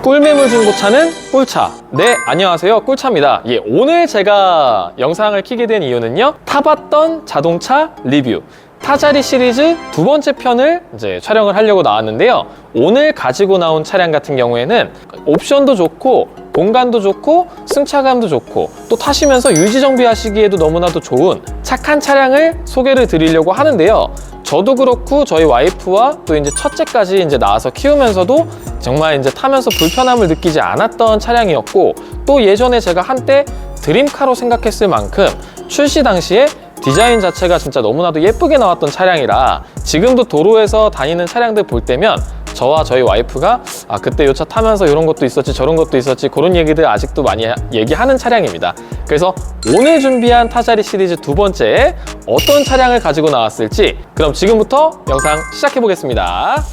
꿀매물 중고차는 꿀차. 네, 안녕하세요. 꿀차입니다. 예, 오늘 제가 영상을 켜게 된 이유는요, 타봤던 자동차 리뷰 타자리 시리즈 두 번째 편을 이제 촬영을 하려고 나왔는데요. 오늘 가지고 나온 차량 같은 경우에는 옵션도 좋고 공간도 좋고 승차감도 좋고 또 타시면서 유지 정비하시기에도 너무나도 좋은 착한 차량을 소개를 드리려고 하는데요. 저도 그렇고 저희 와이프와 또 이제 첫째까지 이제 낳아서 키우면서도 정말 이제 타면서 불편함을 느끼지 않았던 차량이었고, 또 예전에 제가 한때 드림카로 생각했을 만큼 출시 당시에 디자인 자체가 진짜 너무나도 예쁘게 나왔던 차량이라 지금도 도로에서 다니는 차량들 볼 때면 저와 저희 와이프가 그때 이 차 타면서 이런 것도 있었지 저런 것도 있었지 그런 얘기들 아직도 많이 얘기하는 차량입니다. 그래서 오늘 준비한 타자리 시리즈 두 번째에 어떤 차량을 가지고 나왔을지, 그럼 지금부터 영상 시작해 보겠습니다.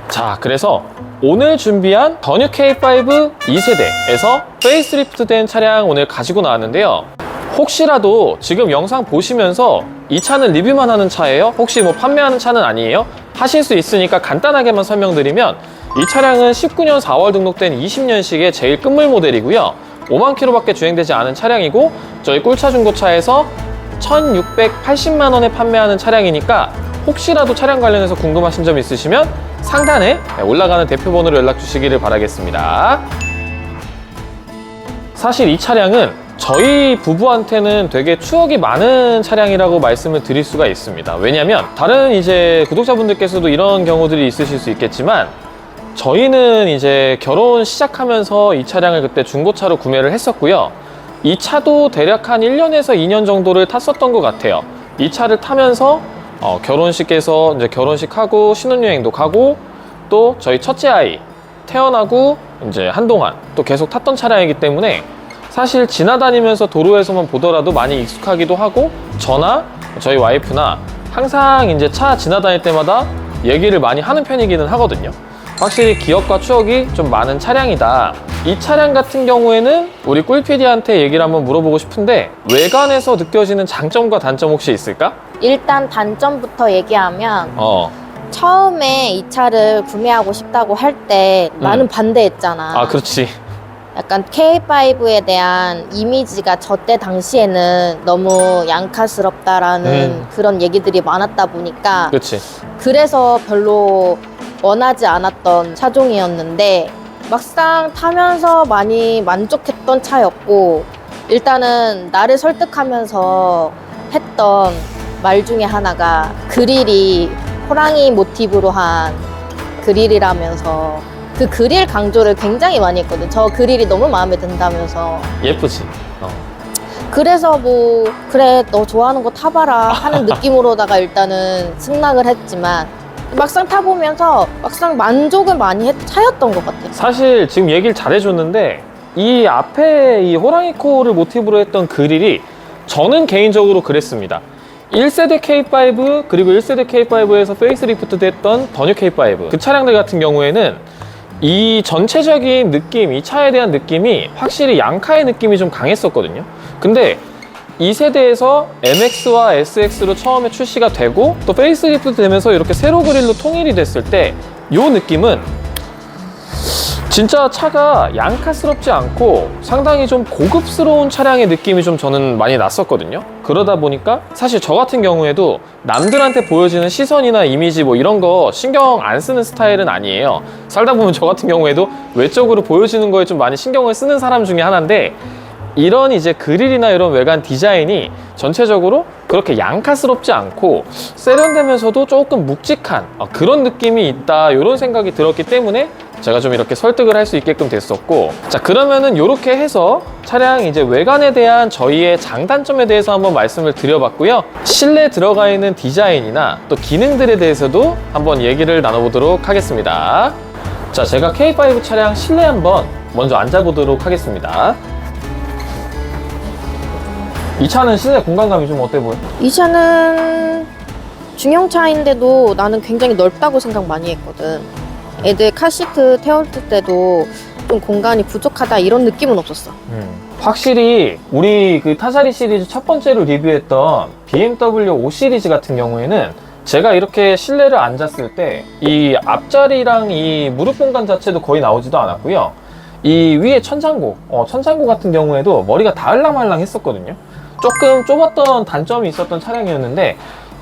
자, 그래서 오늘 준비한 더뉴 K5 2세대에서 페이스리프트 된 차량 오늘 가지고 나왔는데요. 혹시라도 지금 영상 보시면서 이 차는 리뷰만 하는 차예요? 혹시 뭐 판매하는 차는 아니에요? 하실 수 있으니까 간단하게만 설명드리면, 이 차량은 19년 4월 등록된 20년식의 제일 끝물 모델이고요. 5만 킬로밖에 주행되지 않은 차량이고, 저희 꿀차 중고차에서 1,680만 원에 판매하는 차량이니까 혹시라도 차량 관련해서 궁금하신 점 있으시면 상단에 올라가는 대표번호로 연락 주시기를 바라겠습니다. 사실 이 차량은 저희 부부한테는 되게 추억이 많은 차량이라고 말씀을 드릴 수가 있습니다. 왜냐면 다른 이제 구독자분들께서도 이런 경우들이 있으실 수 있겠지만, 저희는 이제 결혼 시작하면서 이 차량을 그때 중고차로 구매를 했었고요. 이 차도 대략 한 1년에서 2년 정도를 탔었던 것 같아요. 이 차를 타면서 결혼식에서 이제 결혼식하고 신혼여행도 가고, 또 저희 첫째 아이 태어나고 이제 한동안 또 계속 탔던 차량이기 때문에 사실 지나다니면서 도로에서만 보더라도 많이 익숙하기도 하고, 저나 저희 와이프나 항상 이제 차 지나다닐 때마다 얘기를 많이 하는 편이기는 하거든요. 확실히 기억과 추억이 좀 많은 차량이다. 이 차량 같은 경우에는 우리 꿀PD한테 얘기를 한번 물어보고 싶은데, 외관에서 느껴지는 장점과 단점 혹시 있을까? 일단 단점부터 얘기하면 처음에 이 차를 구매하고 싶다고 할 때 나는 반대했잖아. 그렇지. 약간 K5에 대한 이미지가 저때 당시에는 너무 양카스럽다라는 그런 얘기들이 많았다 보니까, 그렇지. 그래서 별로 원하지 않았던 차종이었는데 막상 타면서 많이 만족했던 차였고, 일단은 나를 설득하면서 했던 말 중에 하나가 그릴이 호랑이 모티브로 한 그릴이라면서 그 그릴 강조를 굉장히 많이 했거든. 저 그릴이 너무 마음에 든다면서. 예쁘지. 그래서 뭐 그래 너 좋아하는 거 타봐라 하는 느낌으로다가 일단은 승낙을 했지만, 막상 타보면서 막상 만족을 많이 차였던 것 같아요. 사실 지금 얘기를 잘해줬는데, 이 앞에 이 호랑이 코를 모티브로 했던 그릴이 저는 개인적으로 그랬습니다. 1세대 K5 그리고 1세대 K5에서 페이스리프트 됐던 더뉴 K5 그 차량들 같은 경우에는 이 전체적인 느낌, 이 차에 대한 느낌이 확실히 양카의 느낌이 좀 강했었거든요. 근데 2세대에서 MX와 SX로 처음에 출시가 되고 또 페이스리프트 되면서 이렇게 세로 그릴로 통일이 됐을 때 이 느낌은 진짜 차가 양카스럽지 않고 상당히 좀 고급스러운 차량의 느낌이 좀 저는 많이 났었거든요. 그러다 보니까 사실 저 같은 경우에도 남들한테 보여지는 시선이나 이미지 뭐 이런 거 신경 안 쓰는 스타일은 아니에요. 살다 보면 저 같은 경우에도 외적으로 보여지는 거에 좀 많이 신경을 쓰는 사람 중에 하나인데, 이런 이제 그릴이나 이런 외관 디자인이 전체적으로 그렇게 양카스럽지 않고 세련되면서도 조금 묵직한 그런 느낌이 있다, 이런 생각이 들었기 때문에 제가 좀 이렇게 설득을 할 수 있게끔 됐었고, 자, 그러면은 이렇게 해서 차량 이제 외관에 대한 저희의 장단점에 대해서 한번 말씀을 드려봤고요. 실내 들어가 있는 디자인이나 또 기능들에 대해서도 한번 얘기를 나눠보도록 하겠습니다. 자, 제가 K5 차량 실내 한번 먼저 앉아보도록 하겠습니다. 이 차는 실내 공간감이 좀 어때 보여? 이 차는 중형차인데도 나는 굉장히 넓다고 생각 많이 했거든. 애들 카시트 태울 때도 좀 공간이 부족하다 이런 느낌은 없었어. 확실히 우리 그 타자리 시리즈 첫 번째로 리뷰했던 BMW 5 시리즈 같은 경우에는 제가 이렇게 실내를 앉았을 때 이 앞자리랑 이 무릎 공간 자체도 거의 나오지도 않았고요. 이 위에 천장고, 천장고 같은 경우에도 머리가 닿을랑말랑 했었거든요. 조금 좁았던 단점이 있었던 차량이었는데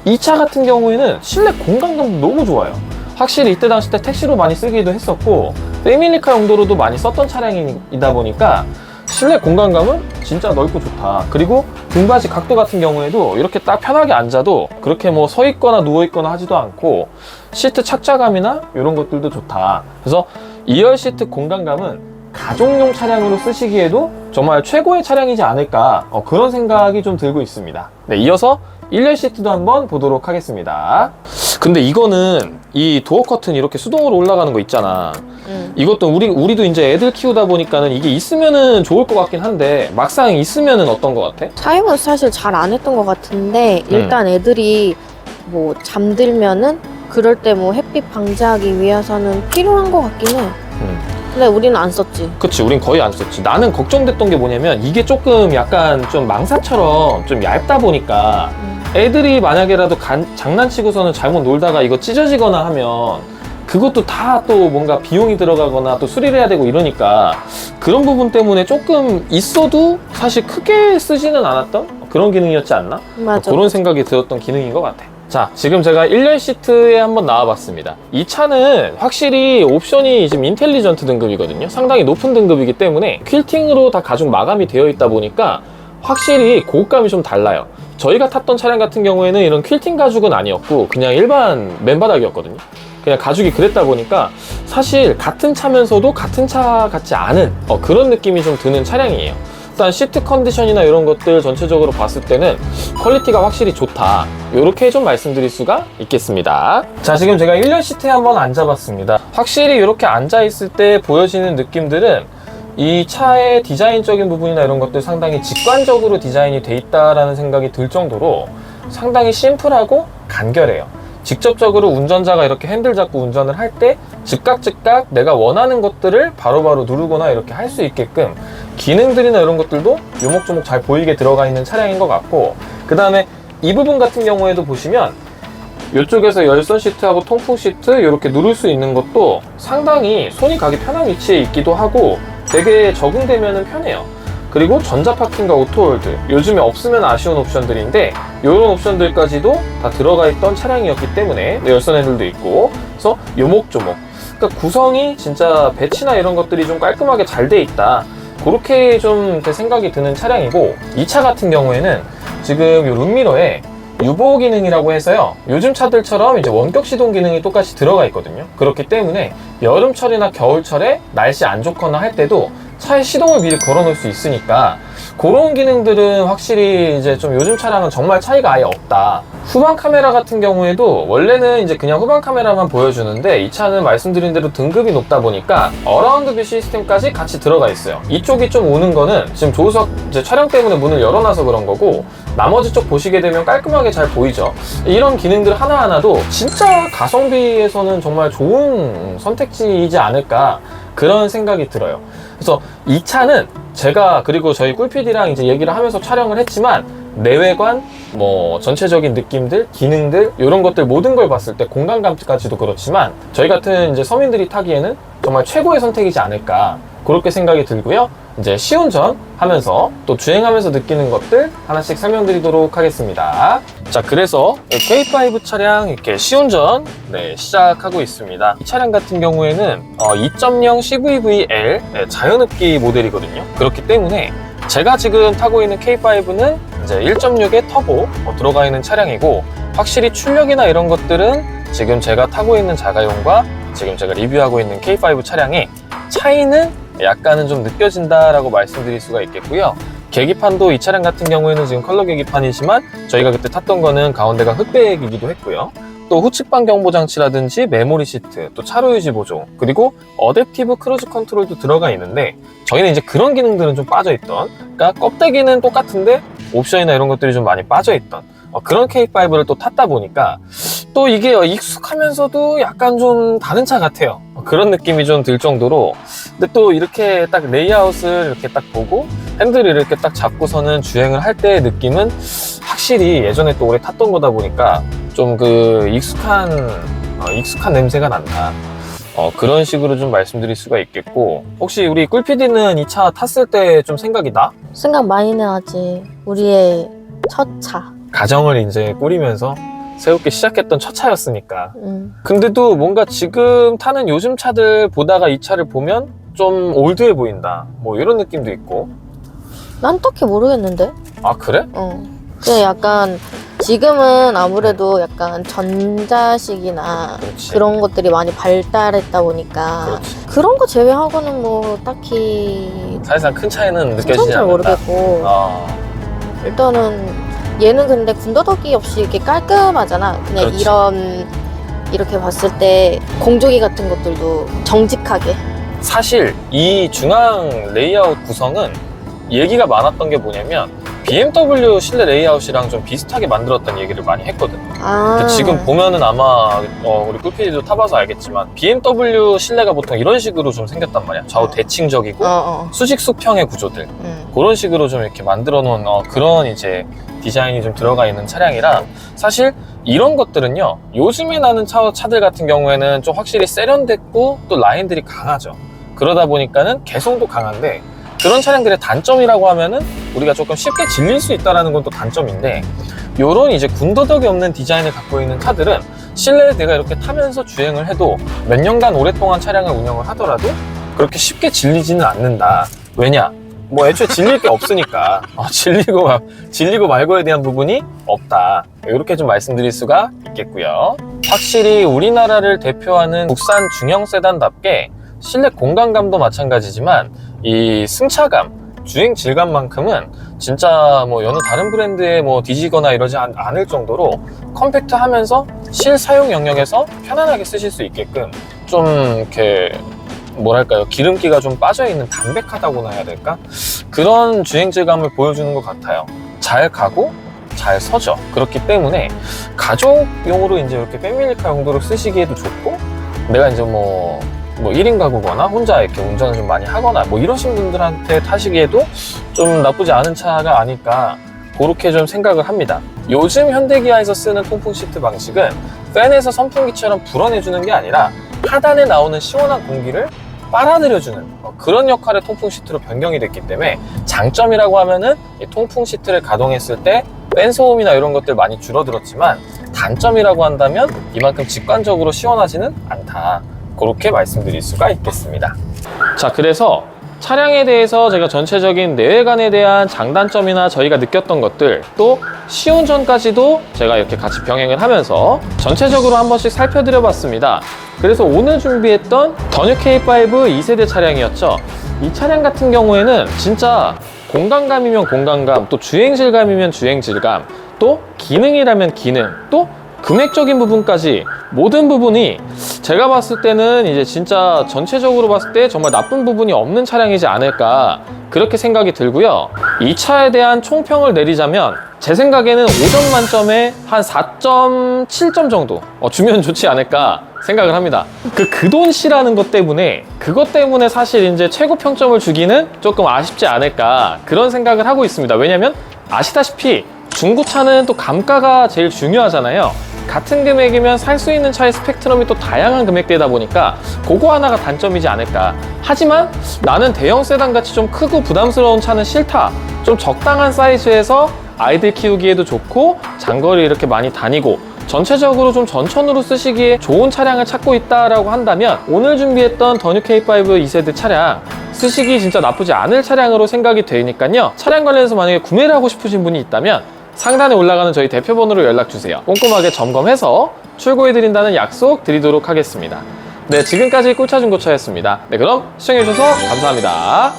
이 차 같은 경우에는 실내 공간감도 너무 좋아요. 확실히 이때 당시 때 택시로 많이 쓰기도 했었고 패밀리카 용도로도 많이 썼던 차량이다 보니까 실내 공간감은 진짜 넓고 좋다. 그리고 등받이 각도 같은 경우에도 이렇게 딱 편하게 앉아도 그렇게 뭐 서 있거나 누워 있거나 하지도 않고 시트 착자감이나 이런 것들도 좋다. 그래서 2열 시트 공간감은 가족용 차량으로 쓰시기에도 정말 최고의 차량이지 않을까, 그런 생각이 좀 들고 있습니다. 네, 이어서 1열 시트도 한번 보도록 하겠습니다. 근데 이거는 이 도어 커튼 이렇게 수동으로 올라가는 거 있잖아. 이것도 우리도 이제 애들 키우다 보니까는 이게 있으면은 좋을 것 같긴 한데 막상 있으면은 어떤 것 같아? 사용은 사실 잘 안 했던 것 같은데 일단 애들이 뭐 잠들면은 그럴 때 뭐 햇빛 방지하기 위해서는 필요한 것 같긴 해. 근데 우리는 안 썼지. 그치, 우린 거의 안 썼지. 나는 걱정됐던 게 뭐냐면 이게 조금 약간 좀 망사처럼 좀 얇다 보니까 애들이 만약에라도 장난치고서는 잘못 놀다가 이거 찢어지거나 하면 그것도 다 또 뭔가 비용이 들어가거나 또 수리를 해야 되고 이러니까 그런 부분 때문에 조금 있어도 사실 크게 쓰지는 않았던 그런 기능이었지 않나? 맞아. 그런 생각이 들었던 기능인 것 같아. 자, 지금 제가 1열 시트에 한번 나와봤습니다. 이 차는 확실히 옵션이 지금 인텔리전트 등급이거든요. 상당히 높은 등급이기 때문에 퀼팅으로 다 가죽 마감이 되어 있다 보니까 확실히 고급감이 좀 달라요. 저희가 탔던 차량 같은 경우에는 이런 퀼팅 가죽은 아니었고 그냥 일반 맨바닥이었거든요. 그냥 가죽이 그랬다 보니까 사실 같은 차면서도 같은 차 같지 않은 그런 느낌이 좀 드는 차량이에요. 일단 시트 컨디션이나 이런 것들 전체적으로 봤을 때는 퀄리티가 확실히 좋다, 이렇게 좀 말씀드릴 수가 있겠습니다. 자, 지금 제가 1열 시트에 한번 앉아봤습니다. 확실히 이렇게 앉아있을 때 보여지는 느낌들은 이 차의 디자인적인 부분이나 이런 것들 상당히 직관적으로 디자인이 돼 있다라는 생각이 들 정도로 상당히 심플하고 간결해요. 직접적으로 운전자가 이렇게 핸들 잡고 운전을 할 때 즉각 내가 원하는 것들을 바로바로 누르거나 이렇게 할 수 있게끔 기능들이나 이런 것들도 요목조목 잘 보이게 들어가 있는 차량인 것 같고, 그 다음에 이 부분 같은 경우에도 보시면 이쪽에서 열선 시트하고 통풍 시트 이렇게 누를 수 있는 것도 상당히 손이 가기 편한 위치에 있기도 하고 되게 적응되면 편해요. 그리고 전자파킹과 오토홀드, 요즘에 없으면 아쉬운 옵션들인데 이런 옵션들까지도 다 들어가 있던 차량이었기 때문에 열선 핸들도 있고, 그래서 요목조목, 그러니까 구성이 진짜 배치나 이런 것들이 좀 깔끔하게 잘 돼 있다, 그렇게 좀 생각이 드는 차량이고, 이 차 같은 경우에는 지금 이 룸미러에 유보 기능이라고 해서요, 요즘 차들처럼 이제 원격 시동 기능이 똑같이 들어가 있거든요. 그렇기 때문에 여름철이나 겨울철에 날씨 안 좋거나 할 때도 차에 시동을 미리 걸어 놓을 수 있으니까 그런 기능들은 확실히 이제 좀 요즘 차량은 정말 차이가 아예 없다. 후방 카메라 같은 경우에도 원래는 이제 그냥 후방 카메라만 보여주는데 이 차는 말씀드린 대로 등급이 높다 보니까 어라운드 뷰 시스템까지 같이 들어가 있어요. 이쪽이 좀 오는 거는 지금 조수석 이제 촬영 때문에 문을 열어놔서 그런 거고, 나머지 쪽 보시게 되면 깔끔하게 잘 보이죠. 이런 기능들 하나하나도 진짜 가성비에서는 정말 좋은 선택지이지 않을까, 그런 생각이 들어요. 그래서 이 차는 제가 그리고 저희 꿀PD랑 이제 얘기를 하면서 촬영을 했지만 내외관, 뭐 전체적인 느낌들, 기능들 이런 것들 모든 걸 봤을 때 공간감까지도 그렇지만 저희 같은 이제 서민들이 타기에는 정말 최고의 선택이지 않을까, 그렇게 생각이 들고요. 이제 시운전 하면서 또 주행하면서 느끼는 것들 하나씩 설명드리도록 하겠습니다. 자, 그래서 K5 차량 이렇게 시운전 시작하고 있습니다. 이 차량 같은 경우에는 2.0 CVVL 자연흡기 모델이거든요. 그렇기 때문에 제가 지금 타고 있는 K5는 이제 1.6의 터보 들어가 있는 차량이고, 확실히 출력이나 이런 것들은 지금 제가 타고 있는 자가용과 지금 제가 리뷰하고 있는 K5 차량의 차이는 약간은 좀 느껴진다라고 말씀드릴 수가 있겠고요. 계기판도 이 차량 같은 경우에는 지금 컬러 계기판이지만 저희가 그때 탔던 거는 가운데가 흑백이기도 했고요. 또 후측방 경보 장치라든지 메모리 시트, 또 차로 유지 보조, 그리고 어댑티브 크루즈 컨트롤도 들어가 있는데 저희는 이제 그런 기능들은 좀 빠져있던, 그러니까 껍데기는 똑같은데 옵션이나 이런 것들이 좀 많이 빠져있던 그런 K5를 또 탔다 보니까 또 이게 익숙하면서도 약간 좀 다른 차 같아요. 그런 느낌이 좀 들 정도로. 근데 또 이렇게 딱 레이아웃을 이렇게 딱 보고 핸들을 이렇게 딱 잡고서는 주행을 할 때의 느낌은 확실히 예전에 또 오래 탔던 거다 보니까 좀 그 익숙한 냄새가 난다. 그런 식으로 좀 말씀드릴 수가 있겠고, 혹시 우리 꿀PD는 이 차 탔을 때 좀 생각이 나? 생각 많이 나지. 우리의 첫 차. 가정을 이제 꾸리면서 새롭게 시작했던 첫 차였으니까. 근데도 뭔가 지금 타는 요즘 차들 보다가 이 차를 보면 좀 올드해 보인다, 뭐 이런 느낌도 있고. 난 딱히 모르겠는데? 아, 그래? 그냥 약간 지금은 아무래도 약간 전자식이나 그렇지. 그런 것들이 많이 발달했다 보니까 그렇지. 그런 거 제외하고는 뭐 딱히 사실상 큰 차이는 느껴지지 잘 않는다. 모르겠고, 일단은 얘는 근데 군더더기 없이 이렇게 깔끔하잖아. 그냥 그렇지. 이렇게 봤을 때 공조기 같은 것들도 정직하게. 사실 이 중앙 레이아웃 구성은 얘기가 많았던 게 뭐냐면 BMW 실내 레이아웃이랑 좀 비슷하게 만들었다는 얘기를 많이 했거든. 근데 지금 보면은 아마 우리 꿀PD도 타봐서 알겠지만 BMW 실내가 보통 이런 식으로 좀 생겼단 말이야. 좌우 대칭적이고 수직 수평의 구조들, 그런 식으로 좀 이렇게 만들어 놓은 그런 이제 디자인이 좀 들어가 있는 차량이라, 사실 이런 것들은요 요즘에 나는 차들 같은 경우에는 좀 확실히 세련됐고 또 라인들이 강하죠. 그러다 보니까는 개성도 강한데, 그런 차량들의 단점이라고 하면은 우리가 조금 쉽게 질릴 수 있다는 건 또 단점인데, 요런 이제 군더더기 없는 디자인을 갖고 있는 차들은 실내에 내가 이렇게 타면서 주행을 해도 몇 년간 오랫동안 차량을 운영을 하더라도 그렇게 쉽게 질리지는 않는다. 왜냐? 뭐 애초에 질릴 게 없으니까. 질리고 말고에 대한 부분이 없다. 이렇게 좀 말씀드릴 수가 있겠고요. 확실히 우리나라를 대표하는 국산 중형 세단답게 실내 공간감도 마찬가지지만 이 승차감, 주행 질감만큼은 진짜 뭐 여느 다른 브랜드에 뭐 뒤지거나 이러지 않을 정도로 컴팩트하면서 실사용 영역에서 편안하게 쓰실 수 있게끔 좀 이렇게 뭐랄까요, 기름기가 좀 빠져있는 담백하다고나 해야 될까? 그런 주행 질감을 보여주는 것 같아요. 잘 가고 잘 서죠. 그렇기 때문에 가족용으로 이제 이렇게 패밀리카 용도로 쓰시기에도 좋고, 내가 이제 뭐 1인 가구거나 혼자 이렇게 운전을 좀 많이 하거나 뭐 이러신 분들한테 타시기에도 좀 나쁘지 않은 차가 아닐까, 그렇게 좀 생각을 합니다. 요즘 현대기아에서 쓰는 통풍 시트 방식은 팬에서 선풍기처럼 불어내주는 게 아니라 하단에 나오는 시원한 공기를 빨아들여주는 그런 역할의 통풍 시트로 변경이 됐기 때문에, 장점이라고 하면은 이 통풍 시트를 가동했을 때 팬 소음이나 이런 것들 많이 줄어들었지만, 단점이라고 한다면 이만큼 직관적으로 시원하지는 않다. 그렇게 말씀드릴 수가 있겠습니다. 자, 그래서 차량에 대해서 제가 전체적인 내외관에 대한 장단점이나 저희가 느꼈던 것들, 또 시운전까지도 제가 이렇게 같이 병행을 하면서 전체적으로 한 번씩 살펴드려 봤습니다. 그래서 오늘 준비했던 더뉴 K5 2세대 차량이었죠. 이 차량 같은 경우에는 진짜 공간감이면 공간감, 또 주행질감이면 주행질감, 또 기능이라면 기능, 또 금액적인 부분까지 모든 부분이 제가 봤을 때는 이제 진짜 전체적으로 봤을 때 정말 나쁜 부분이 없는 차량이지 않을까, 그렇게 생각이 들고요. 이 차에 대한 총평을 내리자면 제 생각에는 5점 만점에 한 4.7점 정도 주면 좋지 않을까 생각을 합니다. 그 돈씨라는 것 때문에, 그것 때문에 사실 이제 최고 평점을 주기는 조금 아쉽지 않을까, 그런 생각을 하고 있습니다. 왜냐면 아시다시피 중고차는 또 감가가 제일 중요하잖아요. 같은 금액이면 살 수 있는 차의 스펙트럼이 또 다양한 금액대다 보니까 그거 하나가 단점이지 않을까. 하지만 나는 대형 세단 같이 좀 크고 부담스러운 차는 싫다, 좀 적당한 사이즈에서 아이들 키우기에도 좋고 장거리 이렇게 많이 다니고 전체적으로 좀 전천후로 쓰시기에 좋은 차량을 찾고 있다라고 한다면, 오늘 준비했던 더뉴 K5 2세대 차량 쓰시기 진짜 나쁘지 않을 차량으로 생각이 되니까요. 차량 관련해서 만약에 구매를 하고 싶으신 분이 있다면 상단에 올라가는 저희 대표번호로 연락주세요. 꼼꼼하게 점검해서 출고해드린다는 약속 드리도록 하겠습니다. 네, 지금까지 꿀차 중고차였습니다. 네, 그럼 시청해주셔서 감사합니다.